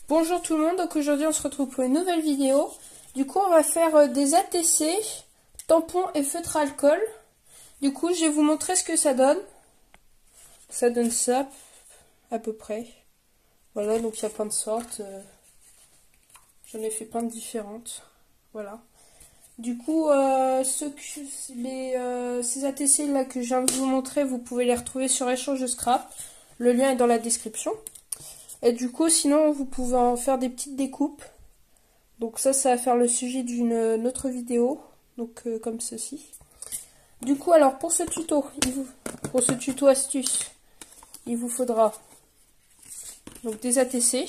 Bonjour tout le monde, donc aujourd'hui on se retrouve pour une nouvelle vidéo. Du coup on va faire des ATC, tampons et feutres à alcool. Du coup je vais vous montrer ce que ça donne. Ça donne ça, à peu près. Voilà, donc il y a plein de sortes. J'en ai fait plein de différentes. Voilà. Du coup, ces ATC là que je viens de vous montrer, vous pouvez les retrouver sur Échange de Scrap. Le lien est dans la description. Et du coup, sinon, vous pouvez en faire des petites découpes. Donc ça va faire le sujet d'une autre vidéo. Donc comme ceci. Du coup, alors pour ce tuto astuce, il vous faudra donc des ATC.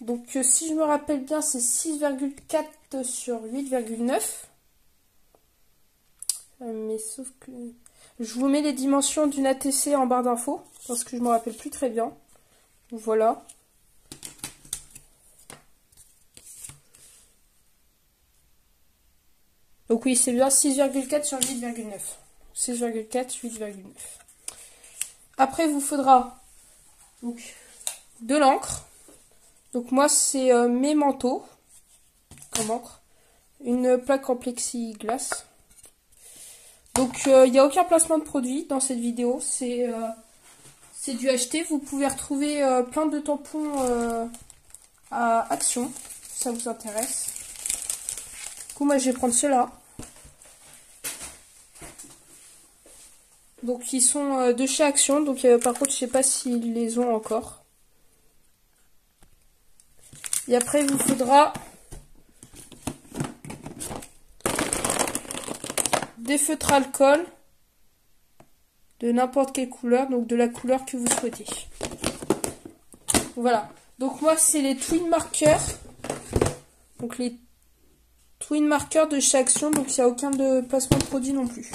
Donc si je me rappelle bien, c'est 6,4 sur 8,9. Mais sauf que je vous mets les dimensions d'une ATC en barre d'infos parce que je me rappelle plus très bien. Voilà. Donc oui, c'est bien 6,4 sur 8,9. 6,4, 8,9. Après, il vous faudra donc de l'encre. Donc moi, c'est mes manteaux en encre. Une plaque en plexiglas. Donc il n'y a aucun placement de produit dans cette vidéo. C'est du acheté. Vous pouvez retrouver plein de tampons à Action, si ça vous intéresse. Du coup, moi, je vais prendre ceux-là. Donc ils sont de chez Action, donc par contre je sais pas s'ils les ont encore. Et après il vous faudra des feutres alcool de n'importe quelle couleur, donc de la couleur que vous souhaitez. Voilà, donc moi c'est les Twin Markers. Donc les Twin Markers de chez Action, donc il n'y a aucun de placement de produit non plus.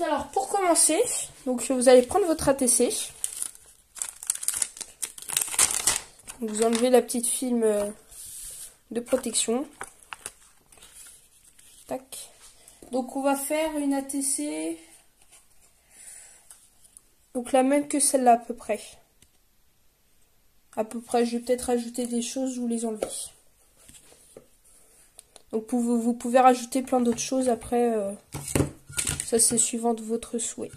Alors pour commencer, donc vous allez prendre votre ATC. Vous enlevez la petite film de protection. Tac. Donc on va faire une ATC. Donc la même que celle-là à peu près. À peu près, je vais peut-être rajouter des choses ou les enlever. Donc vous pouvez rajouter plein d'autres choses après. Ça c'est suivant de votre souhait.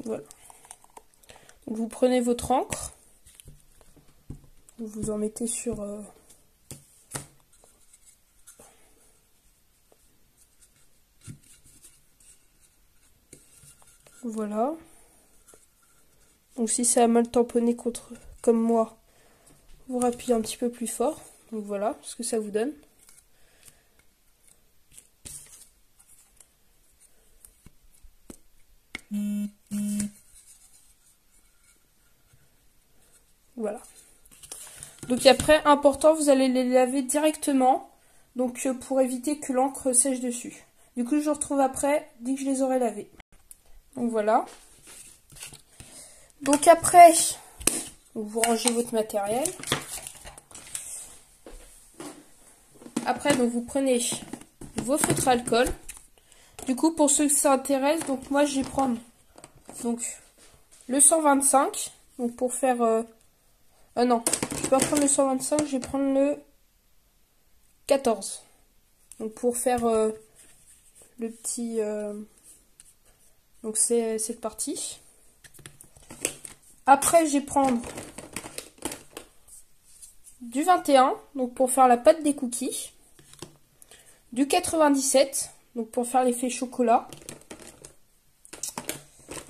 Voilà. Donc vous prenez votre encre. Vous en mettez sur... Voilà. Donc si ça a mal tamponné comme moi, vous rappuyez un petit peu plus fort. Donc voilà ce que ça vous donne. Voilà. Donc après, important, vous allez les laver directement. Donc pour éviter que l'encre sèche dessus. Du coup, je vous retrouve après, dès que je les aurai lavés. Donc voilà. Donc après, vous rangez votre matériel. Après, donc vous prenez vos feutres à alcool. Du coup, pour ceux que ça intéresse, donc moi je vais prendre donc le 125. Donc pour faire... non, je vais pas prendre le 125, je vais prendre le 14. Donc pour faire le petit... donc c'est cette partie. Après, je vais prendre du 21, donc pour faire la pâte des cookies. Du 97, donc pour faire l'effet chocolat.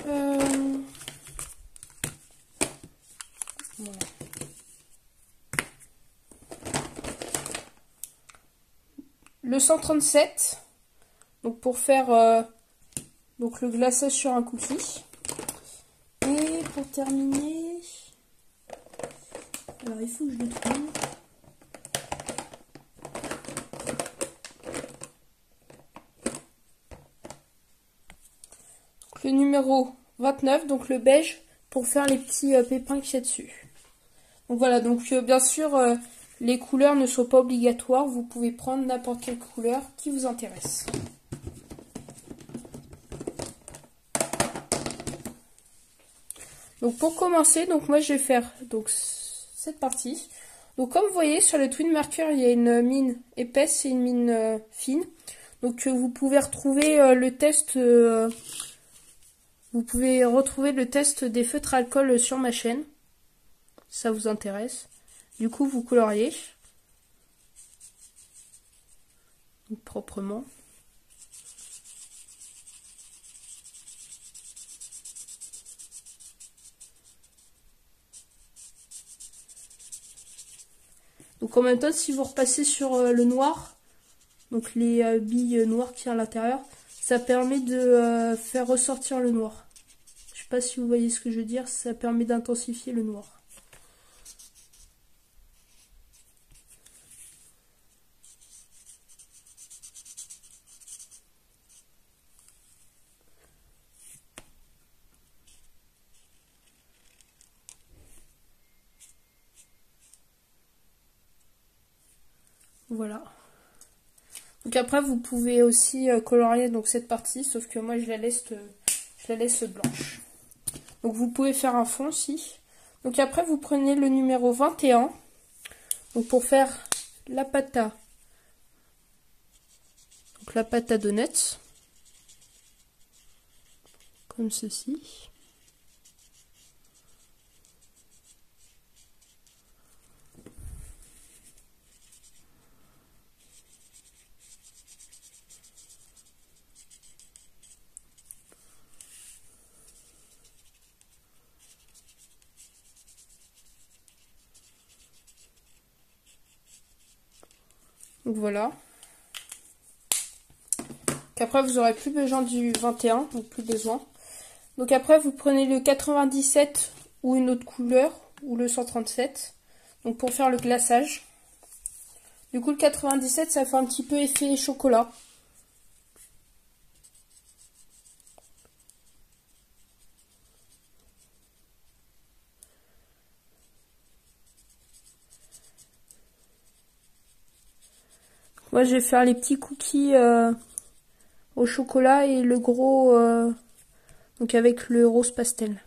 Voilà. Le 137, donc pour faire donc le glaçage sur un cookie. Et pour terminer, alors il faut que je le trouve. le numéro 29, donc le beige, pour faire les petits pépins qu'il y a dessus. Donc voilà, donc bien sûr, les couleurs ne sont pas obligatoires. Vous pouvez prendre n'importe quelle couleur qui vous intéresse. Donc pour commencer, donc moi je vais faire donc cette partie. Donc comme vous voyez sur le Twin Mercury, il y a une mine épaisse et une mine fine. Donc vous pouvez retrouver le test vous pouvez retrouver le test des feutres alcool sur ma chaîne. Si ça vous intéresse. Du coup, vous coloriez donc, proprement. Donc en même temps, si vous repassez sur le noir, donc les billes noires qui y a à l'intérieur, ça permet de faire ressortir le noir. Je sais pas si vous voyez ce que je veux dire, ça permet d'intensifier le noir. Voilà. Donc après vous pouvez aussi colorier donc cette partie, sauf que moi je la laisse blanche. Donc vous pouvez faire un fond aussi. Donc après vous prenez le numéro 21. Donc pour faire la pâte à donuts. Comme ceci. Donc voilà. Qu'après vous aurez plus besoin du 21, donc plus besoin. Donc après vous prenez le 97 ou une autre couleur, ou le 137, donc pour faire le glaçage. Du coup le 97 ça fait un petit peu effet chocolat. Moi je vais faire les petits cookies au chocolat et le gros donc avec le rose pastel.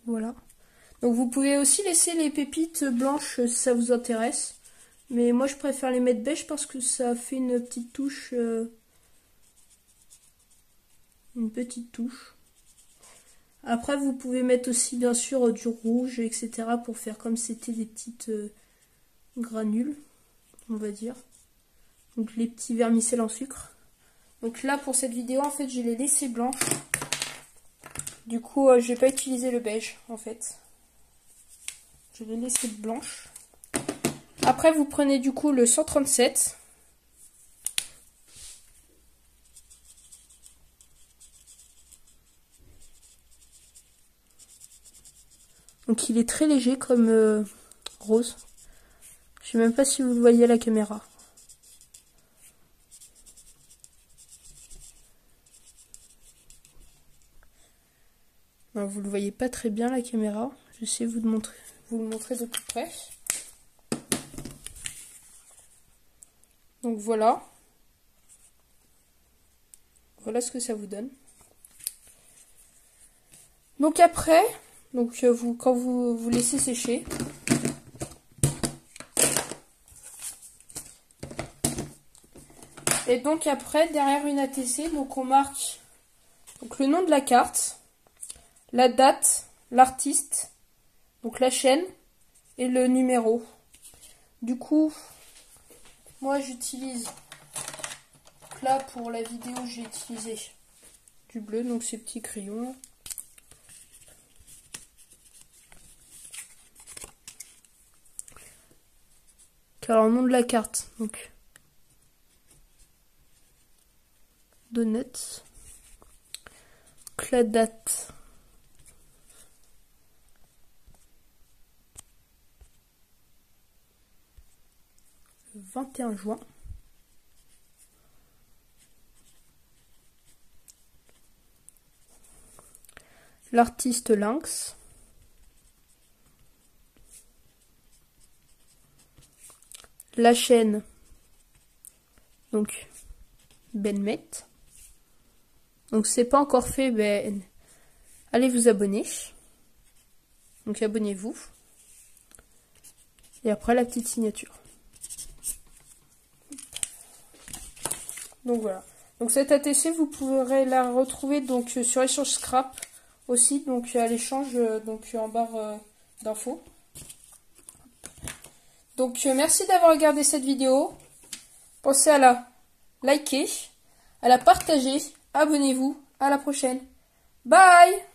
Voilà. Donc vous pouvez aussi laisser les pépites blanches si ça vous intéresse. Mais moi je préfère les mettre beige parce que ça fait une petite touche. Après vous pouvez mettre aussi bien sûr du rouge, etc. pour faire comme c'était des petites granules, on va dire. Donc les petits vermicelles en sucre. Donc là pour cette vidéo en fait je l'ai laissé blanche. Du coup je vais pas utiliser le beige en fait. Je l'ai laissé blanche. Après vous prenez du coup le 137. Donc il est très léger comme rose. Je sais même pas si vous le voyez à la caméra. Alors, vous le voyez pas très bien la caméra. J'essaie de vous le montrer de plus près. Donc voilà. Voilà ce que ça vous donne. Donc après, quand vous laissez sécher, et donc après derrière une ATC, donc on marque donc le nom de la carte, la date, l'artiste, donc la chaîne et le numéro. Du coup, moi j'utilise là pour la vidéo, j'ai utilisé du bleu, donc ces petits crayons. Alors, le nom de la carte, donc donuts, la date, 21 juin. L'artiste Lynx. La chaîne, donc Benmet. Donc c'est pas encore fait, ben allez vous abonner. Donc abonnez-vous. Et après la petite signature. Donc voilà. Donc cette ATC, vous pourrez la retrouver donc sur Échange Scrap aussi, donc à l'échange, donc en barre d'infos. Donc merci d'avoir regardé cette vidéo. Pensez à la liker, à la partager. Abonnez-vous. À la prochaine. Bye!